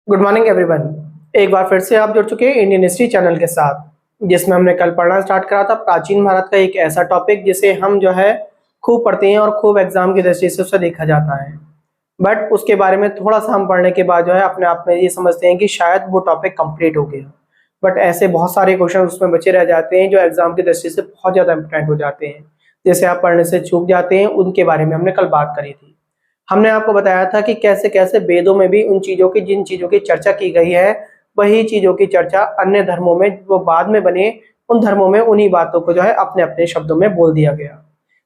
Good morning everyone. एक बार फिर से आप जुड़ चुके हैं इंडियन हिस्ट्री चैनल के साथ, जिसमें हमने कल पढ़ना स्टार्ट करा था प्राचीन भारत का एक ऐसा टॉपिक जिसे हम खूब पढ़ते हैं और खूब एग्जाम की दृष्टि से उसे देखा जाता है। बट उसके बारे में थोड़ा सा हम पढ़ने के बाद अपने आप में ये समझते हैं कि शायद वो टॉपिक कंप्लीट हो गया। बट ऐसे बहुत सारे क्वेश्चन उसमें बचे रह जाते हैं जो एग्जाम की दृष्टि से बहुत ज़्यादा इंपॉर्टेंट हो जाते हैं, जैसे आप पढ़ने से चूक जाते हैं। उनके बारे में हमने कल बात करी थी। हमने आपको बताया था कि कैसे कैसे वेदों में भी उन चीजों की जिन चीजों की चर्चा की गई है, वही चीजों की चर्चा अन्य धर्मों में वो बाद में बने उन धर्मों में उन्हीं बातों को अपने अपने शब्दों में बोल दिया गया।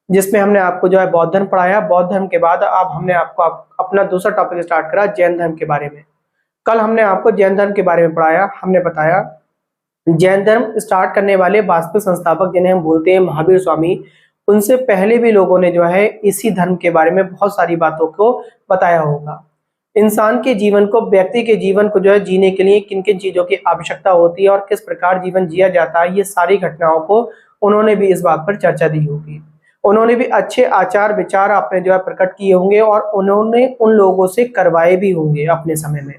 जिसमें हमने आपको बौद्ध धर्म पढ़ाया। बौद्ध धर्म के बाद अब हमने आपको अपना दूसरा टॉपिक स्टार्ट करा जैन धर्म के बारे में। कल हमने आपको जैन धर्म के बारे में पढ़ाया। हमने बताया जैन धर्म स्टार्ट करने वाले वास्तविक संस्थापक जिन्हें हम बोलते हैं महावीर स्वामी, उनसे पहले भी लोगों ने इसी धर्म के बारे में बहुत सारी बातों को बताया होगा। इंसान के जीवन को, व्यक्ति के जीवन को जीने के लिए किन किन चीजों की आवश्यकता होती है और किस प्रकार जीवन जिया जाता है, ये सारी घटनाओं को उन्होंने भी इस बात पर चर्चा दी होगी। उन्होंने भी अच्छे आचार विचार अपने प्रकट किए होंगे और उन्होंने उन लोगों से करवाए भी होंगे अपने समय में।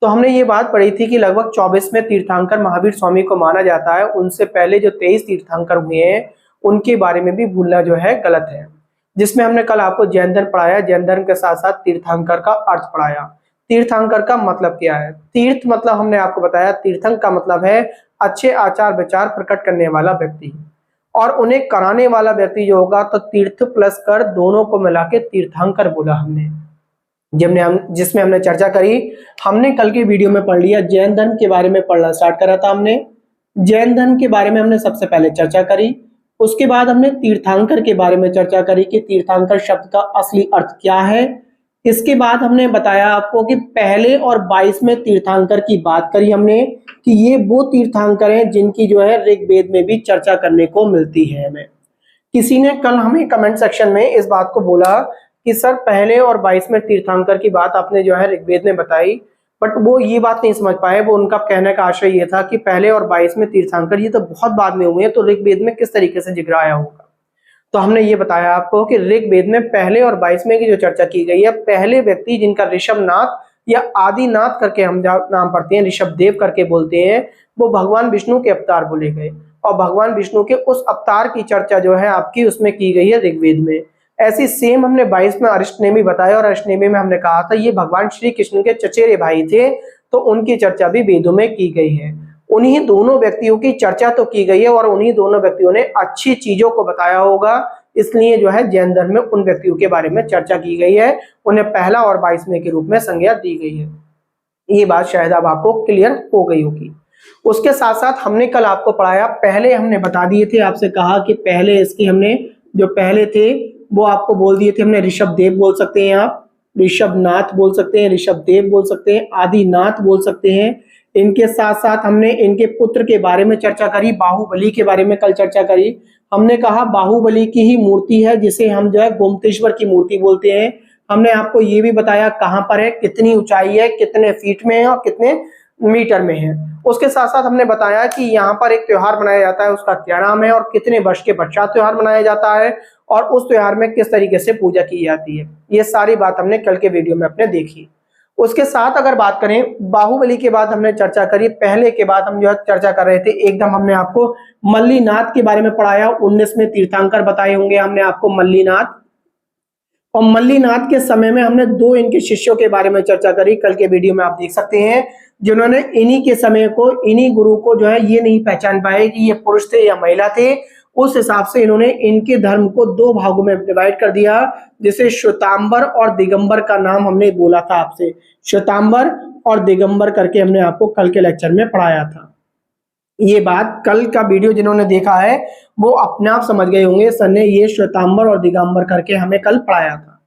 तो हमने ये बात पढ़ी थी कि लगभग 24वें तीर्थंकर महावीर स्वामी को माना जाता है। उनसे पहले जो 23 तीर्थंकर हुए हैं उनके बारे में भी भूलना गलत है। जिसमें हमने कल आपको जैन धर्म पढ़ाया। जैन धर्म के साथ साथ तीर्थंकर का अर्थ पढ़ाया। तीर्थंकर का मतलब क्या है? तीर्थ मतलब हमने आपको बताया, तीर्थंकर का मतलब है अच्छे आचार विचार प्रकट करने वाला व्यक्ति, और उन्हें कराने वाला व्यक्ति जो होगा, तो तीर्थ प्लस कर दोनों को मिला के तीर्थंकर बोला हमने। जिसमें हमने चर्चा करी। हमने कल की वीडियो में पढ़ लिया, जैन धर्म के बारे में पढ़ना स्टार्ट करा था हमने। जैन धर्म के बारे में हमने सबसे पहले चर्चा करी। उसके बाद हमने तीर्थंकर के बारे में चर्चा करी कि तीर्थंकर शब्द का असली अर्थ क्या है। इसके बाद हमने बताया आपको कि पहले और 22वें तीर्थंकर की बात करी हमने कि ये वो तीर्थंकर हैं जिनकी ऋग्वेद में भी चर्चा करने को मिलती है हमें। किसी ने कल हमें कमेंट सेक्शन में इस बात को बोला कि सर पहले और 22वें तीर्थंकर की बात आपने ऋग्वेद में बताई, बट वो ये बात नहीं समझ पाए। वो उनका कहने का आशय ये था कि पहले और 22वें तीर्थंकर ये तो बहुत बाद में हुए हैं, तो ऋग्वेद में किस तरीके से जिक्र आया होगा। तो हमने ये बताया आपको कि ऋग्वेद में पहले और 22वें की जो चर्चा की गई है, पहले व्यक्ति जिनका ऋषभनाथ या आदिनाथ करके हम नाम पढ़ते हैं, ऋषभ देव करके बोलते हैं, वो भगवान विष्णु के अवतार बोले गए। और भगवान विष्णु के उस अवतार की चर्चा आपकी उसमें की गई है ऋग्वेद में। ऐसी सेम हमने 22 में अरिष्टनेमी बताया, और अरिष्टनेमी में हमने कहा था ये भगवान श्री कृष्ण के चचेरे भाई थे, तो उनकी चर्चा भी वेदों में की गई है। उन्हीं दोनों व्यक्तियों की चर्चा तो की गई है और उन्हीं दोनों व्यक्तियों ने अच्छी चीजों को बताया होगा, इसलिए जैन धर्म में उन व्यक्तियों के बारे में चर्चा की गई है, उन्हें पहला और 22वें के रूप में संज्ञा दी गई है। ये बात शायद अब आपको क्लियर हो गई होगी। उसके साथ साथ हमने कल आपको पढ़ाया, पहले हमने बता दिए थे, आपसे कहा कि पहले इसकी हमने जो पहले थे वो आपको बोल दिए थे हमने, ऋषभ देव बोल सकते हैं, आप ऋषभनाथ बोल सकते हैं, ऋषभ देव बोल सकते हैं, आदिनाथ बोल सकते हैं। इनके साथ साथ हमने इनके पुत्र के बारे में चर्चा करी, बाहुबली के बारे में कल चर्चा करी। हमने कहा बाहुबली की ही मूर्ति है जिसे हम गोमतेश्वर की मूर्ति बोलते हैं। हमने आपको ये भी बताया कहाँ पर है, कितनी ऊंचाई है, कितने फीट में है और कितने मीटर में है। उसके साथ साथ हमने बताया कि यहाँ पर एक त्योहार मनाया जाता है, उसका क्या नाम है और कितने वर्ष के पश्चात त्योहार मनाया जाता है, और उस त्योहार में किस तरीके से पूजा की जाती है। ये सारी बात हमने कल के वीडियो में अपने देखी। उसके साथ अगर बात करें, बाहुबली के बाद हमने चर्चा करी, पहले के बाद हम चर्चा कर रहे थे एकदम, हमने आपको मल्लीनाथ के बारे में पढ़ाया। 19वें तीर्थंकर बताए होंगे हमने आपको मल्लीनाथ। और मल्लीनाथ के समय में हमने 2 इनके शिष्यों के बारे में चर्चा करी, कल के वीडियो में आप देख सकते हैं, जिन्होंने इन्हीं के समय को, इन्हीं गुरु को ये नहीं पहचान पाए कि ये पुरुष थे या महिला थे। उस हिसाब से इन्होंने इनके धर्म को 2 भागों में डिवाइड कर दिया, जिसे श्वेतांबर और दिगंबर का नाम हमने बोला था आपसे। श्वेतांबर और दिगंबर करके हमने आपको कल के लेक्चर में पढ़ाया था। ये बात कल का वीडियो जिन्होंने देखा है वो अपने आप समझ गए होंगे, सर ने ये श्वेतांबर और दिगंबर करके हमें कल पढ़ाया था।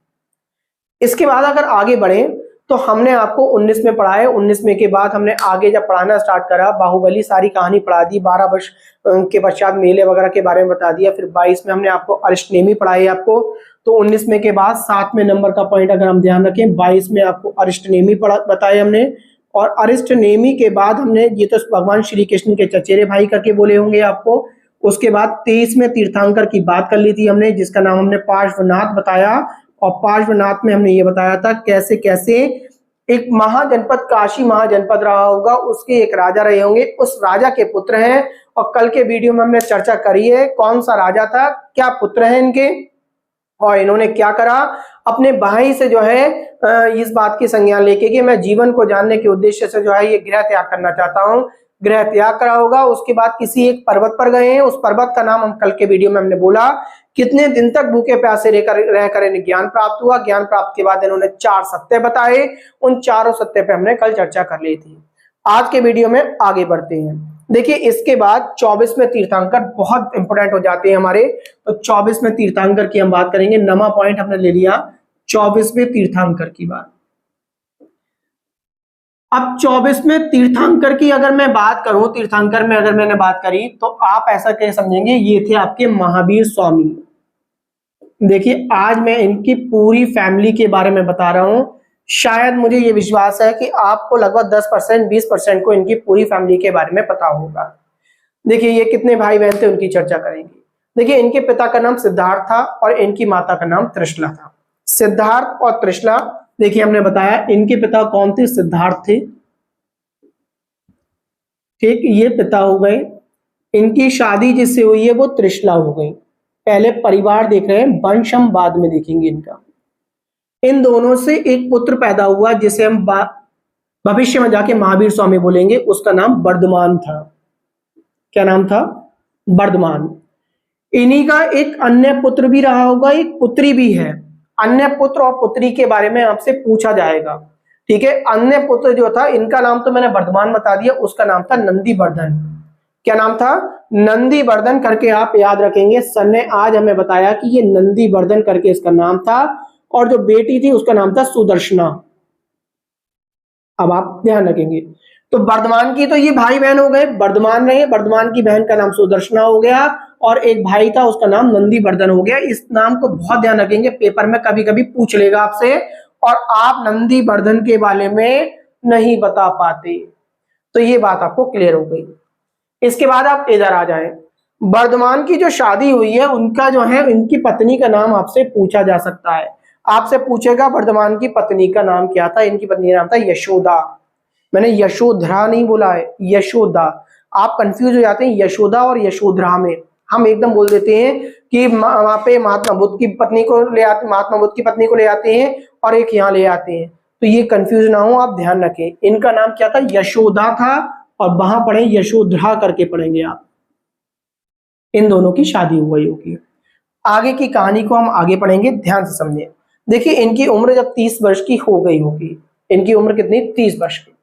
इसके बाद अगर आगे बढ़े तो हमने आपको 19 में पढ़ाए। 19 के बाद हमने आगे जब पढ़ाना स्टार्ट करा, बाहुबली सारी कहानी पढ़ा दी, 12 वर्ष के पश्चात मेले वगैरह के बारे में बता दिया। फिर 22 में हमने आपको अरिष्टनेमी पढ़ाई आपको। तो 19 के बाद 7वें नंबर का पॉइंट अगर हम ध्यान रखें, 22 में आपको अरिष्टनेमी बताए हमने। और अरिष्टनेमी के बाद हमने, ये तो भगवान श्री कृष्ण के चचेरे भाई करके बोले होंगे आपको। उसके बाद 23वें तीर्थंकर की बात कर ली थी हमने, जिसका नाम हमने पार्श्वनाथ बताया। और पार्श्वनाथ में हमने ये बताया था कैसे कैसे एक महाजनपद काशी महाजनपद रहा होगा, उसके एक राजा रहे होंगे, उस राजा के पुत्र हैं। और कल के वीडियो में हमने चर्चा करी है कौन सा राजा था, क्या पुत्र हैं इनके, और इन्होंने क्या करा, अपने भाई से जो है इस बात की संज्ञान लेके कि मैं जीवन को जानने के उद्देश्य से जो है ये गृह त्याग करना चाहता हूँ। गृह त्याग करा होगा, उसके बाद किसी एक पर्वत पर गए हैं, उस पर्वत का नाम हम कल के वीडियो में हमने बोला। कितने दिन तक भूखे प्यासे रहकर इन्हें ज्ञान प्राप्त हुआ, ज्ञान प्राप्त के बाद इन्होंने 4 सत्य बताए, उन चारों सत्य पे हमने कल चर्चा कर ली थी। आज के वीडियो में आगे बढ़ते हैं। देखिए इसके बाद 24वें तीर्थंकर बहुत इंपोर्टेंट हो जाते हैं हमारे, तो 24वें तीर्थंकर की हम बात करेंगे। नमा पॉइंट हमने ले लिया 24वें तीर्थंकर की बात। अब 24वें तीर्थंकर की अगर मैं बात करूं, तीर्थंकर में अगर मैंने बात करी तो आप ऐसा कह समझेंगे ये थे आपके महावीर स्वामी। देखिए आज मैं इनकी पूरी फैमिली के बारे में बता रहा हूं। शायद मुझे ये विश्वास है कि आपको लगभग 10% 20% को इनकी पूरी फैमिली के बारे में पता होगा। देखिए ये कितने भाई बहन थे उनकी चर्चा करेंगे। देखिए इनके पिता का नाम सिद्धार्थ था और इनकी माता का नाम त्रिशला था। सिद्धार्थ और त्रिशला, देखिए हमने बताया इनके पिता कौन थे, सिद्धार्थ थे, ठीक, ये पिता हो गए। इनकी शादी जिससे हुई है वो त्रिशला हो गई। पहले परिवार देख रहे हैं, वंश हम बाद में देखेंगे इनका। इन दोनों से एक पुत्र पैदा हुआ जिसे हम भविष्य में जाके महावीर स्वामी बोलेंगे, उसका नाम वर्धमान था। क्या नाम था, वर्धमान। इन्हीं का एक अन्य पुत्र भी रहा होगा, एक पुत्री भी है। अन्य पुत्र और पुत्री के बारे में आपसे पूछा जाएगा, ठीक है। अन्य पुत्र जो था इनका नाम तो मैंने वर्धमान बता दिया, उसका नाम था नंदीवर्धन। क्या नाम था, नंदीवर्धन करके आप याद रखेंगे। सर ने आज हमें बताया कि ये नंदीवर्धन करके इसका नाम था, और जो बेटी थी उसका नाम था सुदर्शना। अब आप ध्यान रखेंगे, तो वर्धमान की तो ये भाई बहन हो गए, वर्धमान रहे, वर्धमान की बहन का नाम सुदर्शना हो गया, और एक भाई था उसका नाम नंदीवर्धन हो गया। इस नाम को बहुत ध्यान रखेंगे, पेपर में कभी कभी पूछ लेगा आपसे और आप नंदीवर्धन के बारे में नहीं बता पाते, तो ये बात आपको क्लियर हो गई। इसके बाद आप इधर आ जाएं। वर्धमान की जो शादी हुई है उनका जो है, इनकी पत्नी का नाम आपसे पूछा जा सकता है। आपसे पूछेगा वर्धमान की पत्नी का नाम क्या था, इनकी पत्नी का नाम था यशोदा। मैंने यशोधरा नहीं बोला है, यशोदा। आप कंफ्यूज हो जाते हैं यशोदा और यशोधरा में। हम एकदम बोल देते हैं कि वहां पे महात्मा बुद्ध की पत्नी को ले आते, महात्मा बुद्ध की पत्नी को ले आते हैं और एक यहाँ ले आते हैं, तो ये कंफ्यूज ना हो, आप ध्यान रखें। इनका नाम क्या था, यशोदा था, और वहां पढ़े यशोधरा करके पढ़ेंगे आप। इन दोनों की शादी हुई होगी। आगे की कहानी को हम आगे पढ़ेंगे, ध्यान से समझें। देखिए इनकी उम्र जब 30 वर्ष की हो गई होगी, इनकी उम्र कितनी, 30 वर्ष की।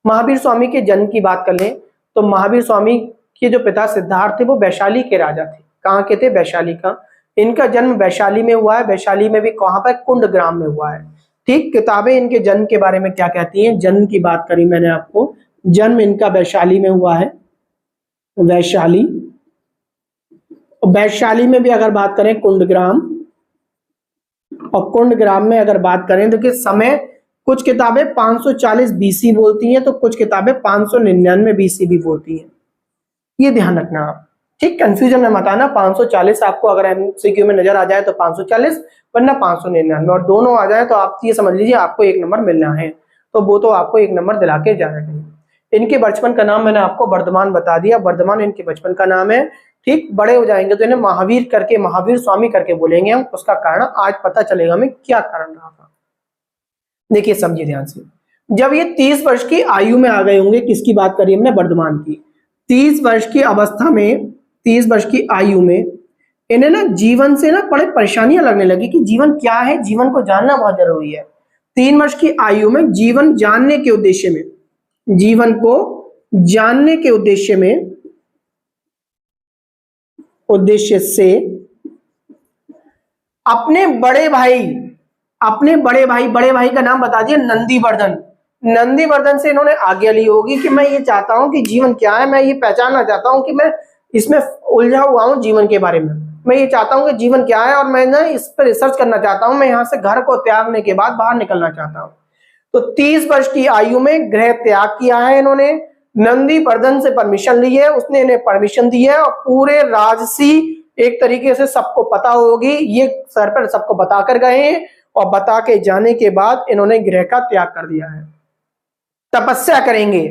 महावीर स्वामी के जन्म की बात कर लें तो महावीर स्वामी के जो पिता सिद्धार्थ थे वो वैशाली के राजा थे। कहाँ के थे, वैशाली का। इनका जन्म वैशाली में हुआ है, वैशाली में भी कहाँ पर, कुंड ग्राम में हुआ है, ठीक। किताबें इनके जन्म के बारे में क्या कहती हैं, जन्म की बात करी मैंने आपको, जन्म इनका वैशाली में हुआ है, वैशाली। वैशाली में भी अगर बात करें कुंडग्राम, और कुंडग्राम में अगर बात करें तो कि समय, कुछ किताबें 540 बीसी बोलती हैं तो कुछ किताबें 599 बीसी भी बोलती हैं, ये ध्यान रखना आप, ठीक। कंफ्यूजन में मत आना। 540 आपको अगर एमसीक्यू में नजर आ जाए तो 540, वरना 599, और दोनों आ जाए तो आप ये समझ लीजिए आपको 1 नंबर मिलना है, तो वो तो आपको 1 नंबर दिला के जाना चाहिए। इनके बचपन का नाम मैंने आपको वर्धमान बता दिया, वर्धमान इनके बचपन का नाम है, ठीक। बड़े हो जाएंगे तो इन्हें महावीर करके, महावीर स्वामी करके बोलेंगे हम। उसका कारण आज पता चलेगा हमें क्या कारण रहा था। देखिए समझिए ध्यान से, जब ये 30 वर्ष की आयु में आ गए होंगे, किसकी बात करी हमने, वर्धमान की। 30 वर्ष की अवस्था में, 30 वर्ष की आयु में इन्हें ना जीवन से ना बड़े परेशानियां लगने लगी कि जीवन क्या है, जीवन को जानना बहुत जरूरी है। 3 वर्ष की आयु में जीवन जानने के उद्देश्य में, जीवन को जानने के उद्देश्य से अपने बड़े भाई का नाम बता दिया, नंदीवर्धन। नंदीवर्धन से इन्होंने आज्ञा ली होगी कि मैं ये चाहता हूं कि जीवन क्या है, मैं ये पहचानना चाहता हूं कि मैं इसमें उलझा हुआ हूं जीवन के बारे में, मैं ये चाहता हूं कि जीवन क्या है और मैं ना इस पर रिसर्च करना चाहता हूं, मैं यहाँ से घर को त्यागने के बाद बाहर निकलना चाहता हूं। तो 30 वर्ष की आयु में गृह त्याग किया है इन्होंने, नंदीवर्धन से परमिशन ली है, उसने इन्हें परमिशन दी है, और पूरे राजसी एक तरीके से सबको पता होगी, ये सर पर सबको बता कर गए हैं, और बता के जाने के बाद इन्होंने गृह का त्याग कर दिया है, तपस्या करेंगे।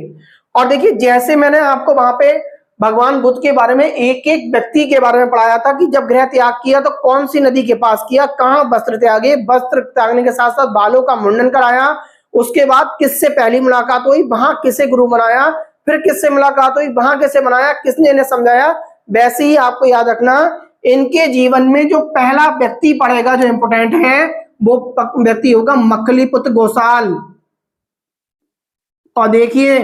और देखिए जैसे मैंने आपको वहां पे भगवान बुद्ध के बारे में एक एक व्यक्ति के बारे में पढ़ाया था कि जब गृह त्याग किया तो कौन सी नदी के पास किया, कहां वस्त्र त्यागे, वस्त्र त्यागने के साथ साथ बालों का मुंडन कराया, उसके बाद किससे पहली मुलाकात हुई, वहां किसे गुरु बनाया, फिर किससे मुलाकात हुई, वहां किसे बनाया, किसने इन्हें समझाया। वैसे ही आपको याद रखना इनके जीवन में जो पहला व्यक्ति पड़ेगा जो इंपोर्टेंट है वो व्यक्ति होगा मकलीपुत्र गोसाल। और देखिए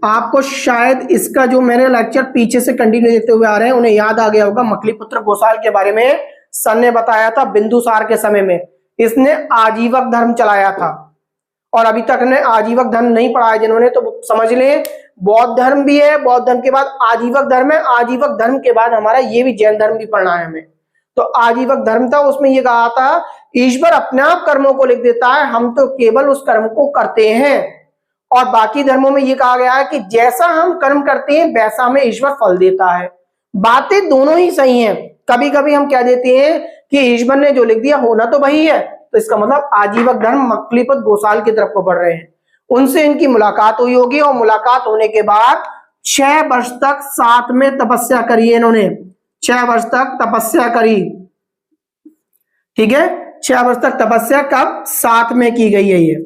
आपको शायद इसका जो मेरे लेक्चर पीछे से कंटिन्यू देखते हुए आ रहे हैं उन्हें याद आ गया होगा, मकलीपुत्र गोसाल के बारे में सन ने बताया था बिंदुसार के समय में। इसने आजीवक धर्म चलाया था और अभी तक ने आजीवक धर्म नहीं पढ़ा है जिन्होंने तो समझ लें बौद्ध धर्म भी है, बौद्ध धर्म के बाद आजीवक धर्म है, आजीवक धर्म के बाद हमारा ये भी जैन धर्म भी पढ़ना है हमें। तो आजीवक धर्म था, उसमें ये कहा था ईश्वर अपने आप कर्मों को लिख देता है, हम तो केवल उस कर्म को करते हैं। और बाकी धर्मों में ये कहा गया है कि जैसा हम कर्म करते हैं वैसा हमें ईश्वर फल देता है। बातें दोनों ही सही हैं। कभी कभी हम कह देते हैं कि ईश्वर ने जो लिख दिया होना तो वही है, तो इसका मतलब आजीवक धर्म मकलीपत गोसाल की तरफ को बढ़ रहे हैं। उनसे इनकी मुलाकात हुई होगी और मुलाकात होने के बाद 6 वर्ष तक साथ में तपस्या करी इन्होंने, 6 वर्ष तक तपस्या करी, ठीक है। 6 वर्ष तक तपस्या कब साथ में की गई है ये।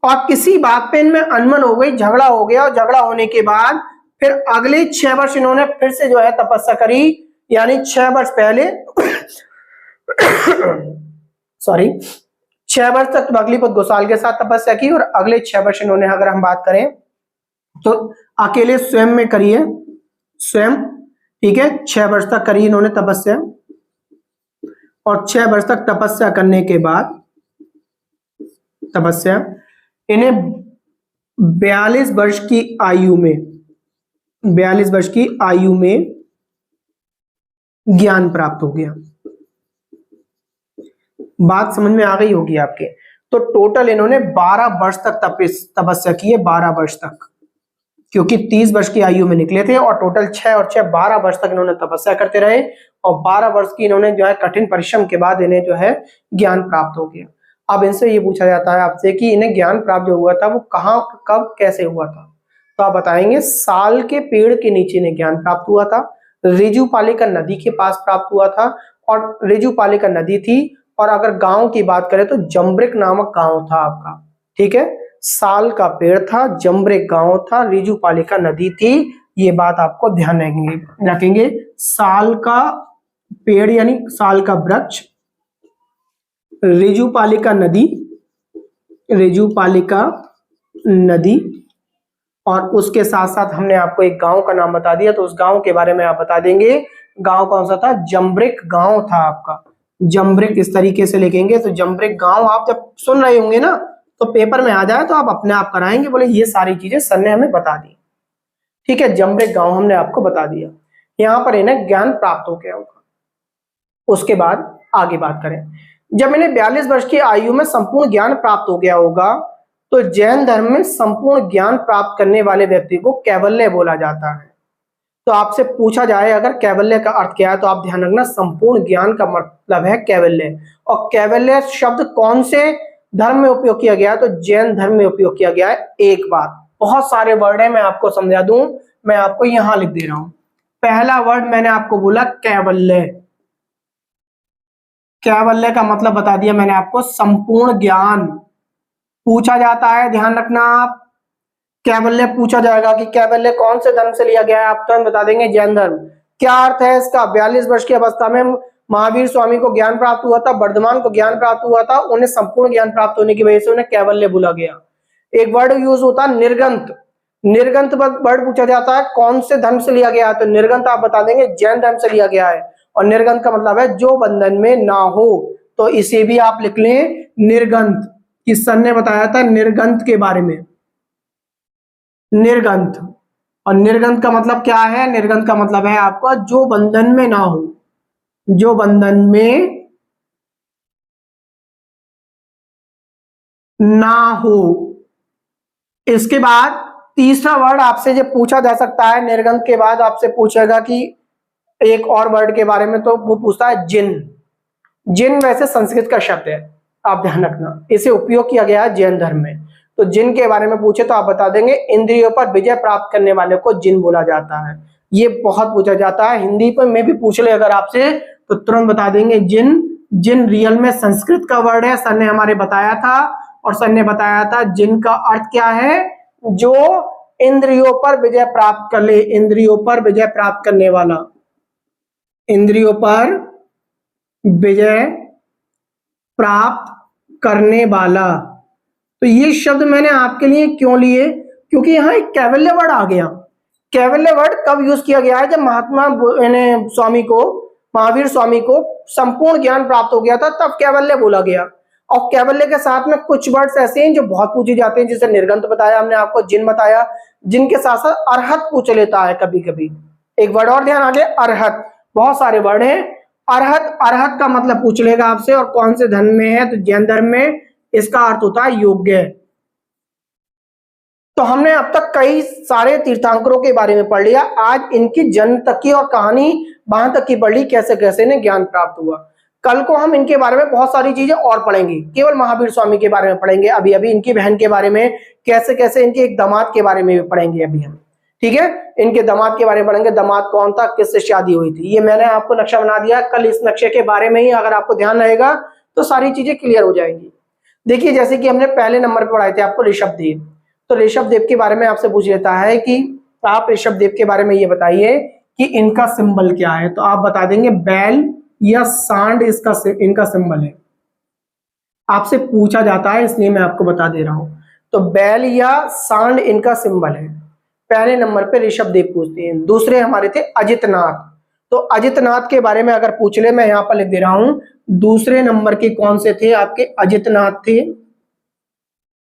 और किसी बात पे इनमें अनमन हो गई, झगड़ा हो गया और झगड़ा होने के बाद फिर अगले 6 वर्ष इन्होंने फिर से जो है तपस्या करी, यानी 6 वर्ष पहले सॉरी 6 वर्ष तक मकलीपत गोसाल के साथ तपस्या की और अगले 6 वर्ष इन्होंने अगर हम बात करें तो अकेले स्वयं में करिए, स्वयं, ठीक है। 6 वर्ष तक करी इन्होंने तपस्या और 6 वर्ष तक तपस्या करने के बाद तपस्या इन्हें 42 वर्ष की आयु में 42 वर्ष की आयु में ज्ञान प्राप्त हो गया। बात समझ में आ गई होगी आपके। तो टोटल इन्होंने 12 वर्ष तक तपस्या की है, 12 वर्ष तक, क्योंकि 30 वर्ष की आयु में निकले थे और टोटल 6 और 6 12 वर्ष तक इन्होंने तपस्या करते रहे और 12 वर्ष की इन्होंने जो है कठिन परिश्रम के बाद इन्हें जो है ज्ञान प्राप्त हो गया। अब इनसे ये पूछा जाता है आपसे कि इन्हें ज्ञान प्राप्त जो हुआ था वो कहाँ, कब, कैसे हुआ था, तो आप बताएंगे साल के पेड़ के नीचे इन्हें ज्ञान प्राप्त हुआ था, रिजुपालिका नदी के पास प्राप्त हुआ था। और रिजुपालिका नदी थी और अगर गांव की बात करें तो जम्ब्रिक नामक गांव था आपका, ठीक है। साल का पेड़ था, जम्ब्रिक गांव था, रिजुपालिका नदी थी, ये बात आपको ध्यान रखेंगे। साल का पेड़ यानी साल का वृक्ष, रिजुपालिका नदी, रिजुपालिका नदी, और उसके साथ साथ हमने आपको एक गांव का नाम बता दिया, तो उस गांव के बारे में आप बता देंगे। गांव कौन सा था? जम्ब्रिक गांव था आपका। जम्ब्रिक इस तरीके से लिखेंगे। तो जम्ब्रिक गांव आप जब सुन रहे होंगे ना तो पेपर में आ जाए तो आप अपने आप कराएंगे, बोले ये सारी चीजें सर ने हमें बता दी, ठीक है। जम्ब्रिक गांव हमने आपको बता दिया, यहां पर इन्हें ज्ञान प्राप्त हो गया होगा। उसके बाद आगे बात करें, जब इन्हें 42 वर्ष की आयु में संपूर्ण ज्ञान प्राप्त हो गया होगा तो जैन धर्म में संपूर्ण ज्ञान प्राप्त करने वाले व्यक्ति को कैवल्य बोला जाता है। तो आपसे पूछा जाए अगर कैवल्य का अर्थ क्या है तो आप ध्यान रखना संपूर्ण ज्ञान का मतलब है कैवल्य। और कैवल्य शब्द कौन से धर्म में उपयोग किया गया है? तो जैन धर्म में उपयोग किया गया है। एक बात, बहुत सारे वर्ड है, मैं आपको समझा दूं, मैं आपको यहां लिख दे रहा हूं। पहला वर्ड मैंने आपको बोला कैवल्य। कैवल्य का मतलब बता दिया मैंने आपको, संपूर्ण ज्ञान। पूछा जाता है, ध्यान रखना आप, कैवल्य पूछा जाएगा कि कैवल्य कौन से धर्म से लिया गया है, आप तो हम बता देंगे जैन धर्म। क्या अर्थ है इसका? 42 वर्ष की अवस्था में महावीर स्वामी को ज्ञान प्राप्त हुआ था, वर्धमान को ज्ञान प्राप्त हुआ था, उन्हें संपूर्ण ज्ञान प्राप्त होने की वजह से उन्हें कैवल्य बोला गया। एक वर्ड यूज होता है निर्गंत। निर्गंत वर्ड पूछा जाता है कौन से धर्म से लिया गया है, तो निर्गंत आप बता देंगे जैन धर्म से लिया गया है। और निर्गंत का मतलब है जो बंधन में ना हो, तो इसे भी आप लिख लें निर्गंत। किस सन ने बताया था निर्गंत के बारे में? निर्गंत। और निर्गंत का मतलब क्या है? निर्गंत का मतलब है आपका जो बंधन में ना हो, जो बंधन में ना हो। इसके बाद तीसरा वर्ड आपसे जो पूछा जा सकता है निर्गंत के बाद, आपसे पूछेगा कि एक और वर्ड के बारे में, तो वो पूछता है जिन। जिन वैसे संस्कृत का शब्द है, आप ध्यान रखना, इसे उपयोग किया गया है जैन धर्म में। तो जिन के बारे में पूछे तो आप बता देंगे इंद्रियों पर विजय प्राप्त करने वाले को जिन बोला जाता है। ये बहुत पूछा जाता है, हिंदी पर में भी पूछ ले अगर आपसे तो तुरंत बता देंगे जिन। जिन रियल में संस्कृत का वर्ड है, सर ने हमारे बताया था, और सर ने बताया था जिन का अर्थ क्या है, जो इंद्रियों पर विजय प्राप्त कर ले, इंद्रियों पर विजय प्राप्त करने वाला, इंद्रियों पर विजय प्राप्त करने वाला। तो ये शब्द मैंने आपके लिए क्यों लिए, क्योंकि यहाँ एक कैवल्य वर्ड आ गया। कैवल्य वर्ड कब यूज किया गया है, जब स्वामी को, महावीर स्वामी को संपूर्ण ज्ञान प्राप्त हो गया था, तब कैवल्य बोला गया। और कैवल्य के साथ में कुछ वर्ड्स ऐसे हैं जो बहुत पूछे जाते हैं, जैसे निर्गंत बताया हमने आपको, जिन बताया, जिनके साथ साथ अर्हत पूछ लेता है कभी कभी। एक वर्ड और ध्यान आ गया, अर्हत। बहुत सारे वर्ड हैं। अर्हत, अर्हत का मतलब पूछ लेगा आपसे, और कौन से धर्म में है, तो जैन धर्म में इसका अर्थ होता है योग्य। तो हमने अब तक कई सारे तीर्थंकरों के बारे में पढ़ लिया, आज इनकी जन्म तक की और कहानी वहां तक की पढ़ ली, कैसे कैसे इन्हें ज्ञान प्राप्त हुआ। कल को हम इनके बारे में बहुत सारी चीजें और पढ़ेंगे, केवल महावीर स्वामी के बारे में पढ़ेंगे, अभी अभी इनकी बहन के बारे में, कैसे कैसे इनके एक दामाद के बारे में भी पढ़ेंगे अभी हम। ठीक है, इनके दामाद के बारे में पढ़ेंगे, दामाद कौन था, किससे शादी हुई थी, ये मैंने आपको नक्शा बना दिया। कल इस नक्शे के बारे में ही अगर आपको ध्यान रहेगा तो सारी चीजें क्लियर हो जाएंगी। देखिए, जैसे कि हमने पहले नंबर पर पढ़ाए थे आपको ऋषभ देव, तो ऋषभ देव के बारे में आपसे पूछ लेता है कि आप ऋषभ देव के बारे में ये बताइए कि इनका सिंबल क्या है, तो आप बता देंगे बैल या सांड इनका सिंबल है। आपसे पूछा जाता है इसलिए मैं आपको बता दे रहा हूं। तो बैल या सांड इनका सिंबल है। पहले नंबर पे ऋषभ देव पूछते हैं। दूसरे हमारे थे अजितनाथ। तो अजितनाथ के बारे में अगर पूछ ले, मैं यहां पर लिख दे रहा हूं, दूसरे नंबर के कौन से थे आपके, अजितनाथ थे।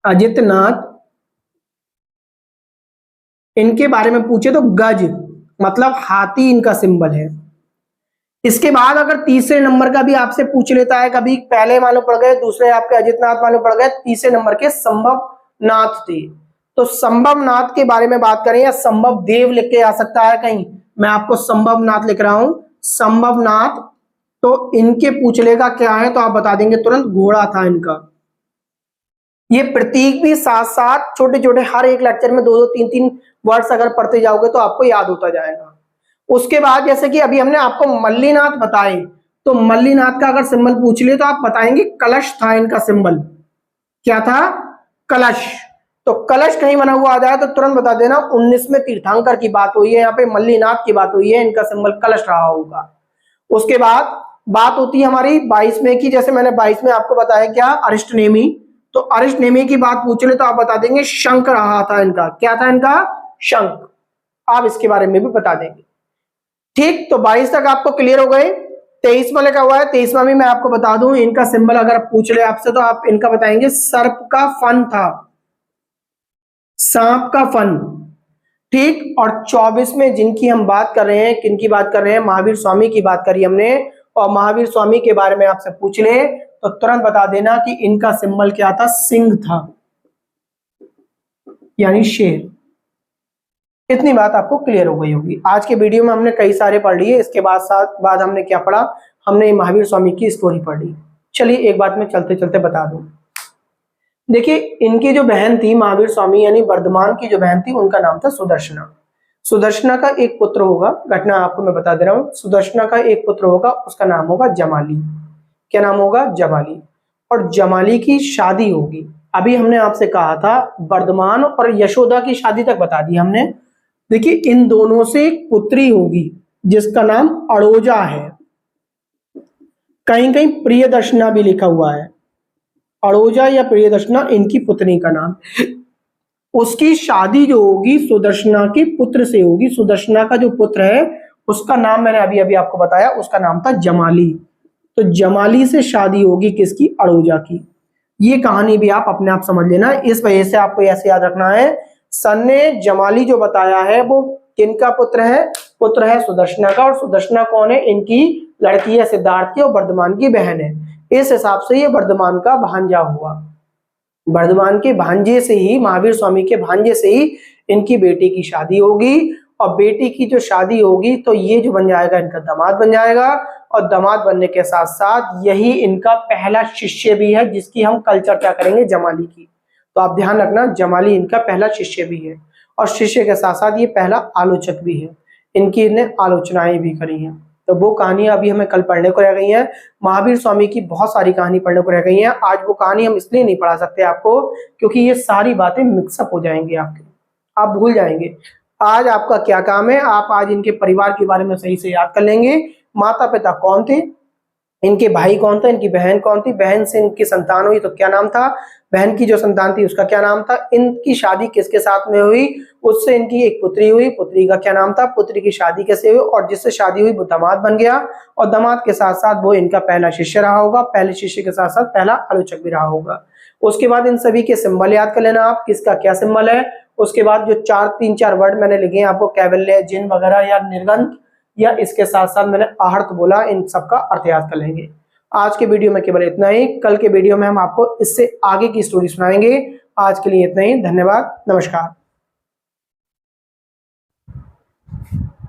अजितनाथ, इनके बारे में पूछे तो गज मतलब हाथी इनका सिंबल है। इसके बाद अगर तीसरे नंबर का भी आपसे पूछ लेता है, कभी पहले मालूम पड़ गए, दूसरे आपके अजितनाथ मालूम पड़ गए, तीसरे नंबर के संभव नाथ थे। तो संभव नाथ के बारे में बात करें, या संभव देव लिख के आ सकता है कहीं, मैं आपको संभव नाथ लिख रहा हूं, संभव नाथ। तो इनके पूछ लेगा क्या है, तो आप बता देंगे तुरंत घोड़ा था इनका। ये प्रतीक भी साथ साथ छोटे छोटे हर एक लेक्चर में 2-2 3-3 वर्ड्स अगर पढ़ते जाओगे तो आपको याद होता जाएगा। उसके बाद जैसे कि अभी हमने आपको मल्लीनाथ बताए, तो मल्लीनाथ का अगर सिंबल पूछ ले तो आप बताएंगे कलश था इनका सिंबल। क्या था, कलश। तो कलश कहीं बना हुआ आ जाए तो तुरंत बता देना 19वें तीर्थंकर की बात हुई है, यहाँ पे मल्लीनाथ की बात हुई है, इनका सिंबल कलश रहा होगा। उसके बाद बात होती है हमारी 22वें की, जैसे मैंने 22 में आपको बताया क्या, अरिष्टनेमी। तो अरिष्टनेमी की बात पूछ ले तो आप बता देंगे शंख रहा था इनका। क्या था इनका, शंख। आप इसके बारे में भी बता देंगे। ठीक, तो 22 तक आपको क्लियर हो गए। 23वां लिखा हुआ है, 23वां भी मैं आपको बता दूं, इनका सिंबल अगर पूछ ले आपसे तो आप इनका बताएंगे सर्प का फन था, सांप का फन। ठीक, और 24 में जिनकी हम बात कर रहे हैं, किनकी बात कर रहे हैं, महावीर स्वामी की बात करी हमने, और महावीर स्वामी के बारे में आपसे पूछ ले तो तुरंत बता देना कि इनका सिंबल क्या था, सिंह था, यानी शेर। इतनी बात आपको क्लियर हो गई होगी। आज के वीडियो में हमने कई सारे पढ़ लिए, इसके बाद हमने क्या पढ़ा, हमने महावीर स्वामी की स्टोरी पढ़ ली। चलिए एक बात मैं चलते चलते बता दूं। देखिए, इनकी जो बहन थी महावीर स्वामी यानी वर्धमान की जो बहन थी, उनका नाम था सुदर्शना। सुदर्शना का एक पुत्र होगा, घटना आपको मैं बता दे रहा हूँ, सुदर्शना का एक पुत्र होगा, उसका नाम होगा जमाली। क्या नाम होगा, जमाली। और जमाली की शादी होगी। अभी हमने आपसे कहा था वर्धमान और यशोदा की शादी तक बता दी हमने। देखिए, इन दोनों से एक पुत्री होगी जिसका नाम अड़ोजा है, कहीं कहीं प्रियदर्शना भी लिखा हुआ है। अड़ोजा या प्रियदर्शना इनकी पुत्री का नाम। उसकी शादी जो होगी सुदर्शना के पुत्र से होगी। सुदर्शना का जो पुत्र है उसका नाम मैंने अभी अभी आपको बताया, उसका नाम था जमाली। तो जमाली से शादी होगी किसकी, अड़ोजा की। ये कहानी भी आप अपने आप समझ लेना, इस वजह से आपको ऐसे याद रखना है। सन ने जमाली जो बताया है वो किनका पुत्र है, पुत्र है सुदर्शना का। और सुदर्शना कौन है, इनकी लड़की है सिद्धार्थ की, और वर्धमान की बहन है। इस हिसाब से ये वर्धमान का भांजा हुआ। वर्धमान के भांजे से ही, महावीर स्वामी के भांजे से ही इनकी बेटी की शादी होगी। और बेटी की जो शादी होगी तो ये जो बन जाएगा इनका दामाद बन जाएगा। और दामाद बनने के साथ साथ यही इनका पहला शिष्य भी है, जिसकी हम कल चर्चा करेंगे, जमाली की। तो आप ध्यान रखना, जमाली इनका पहला शिष्य भी है और शिष्य के साथ साथ ये पहला आलोचक भी है। इनकी इन्हें आलोचनाएं भी करी हैं। तो वो कहानियां अभी हमें कल पढ़ने को रह गई हैं। महावीर स्वामी की बहुत सारी कहानी पढ़ने को रह गई हैं। आज वो कहानी हम इसलिए नहीं पढ़ा सकते आपको, क्योंकि ये सारी बातें मिक्सअप हो जाएंगी आपके, आप भूल जाएंगे। आज आपका क्या काम है, आप आज इनके परिवार के बारे में सही से याद कर लेंगे। माता पिता कौन थे, इनके भाई कौन था, इनकी बहन कौन थी, बहन से इनकी संतान हुई तो क्या नाम था, बहन की जो संतान थी उसका क्या नाम था, इनकी शादी किसके साथ में हुई, उससे इनकी एक पुत्री हुई, पुत्री का क्या नाम था, पुत्री की शादी कैसे हुई, और जिससे शादी हुई वो दामाद बन गया, और दामाद के साथ साथ वो इनका पहला शिष्य रहा होगा, पहले शिष्य के साथ साथ पहला आलोचक भी रहा होगा। उसके बाद इन सभी के सिंबल याद कर लेना आप, किसका क्या सिंबल है। उसके बाद जो तीन चार वर्ड मैंने लिखे हैं आपको, कैवल्य, जिन वगैरह या निर्गंथ, या इसके साथ साथ मैंने आहर्त बोला, इन सब का अर्थ याद कर लेंगे। आज के वीडियो में केवल इतना ही, कल के वीडियो में हम आपको इससे आगे की स्टोरी सुनाएंगे। आज के लिए इतना ही, धन्यवाद, नमस्कार।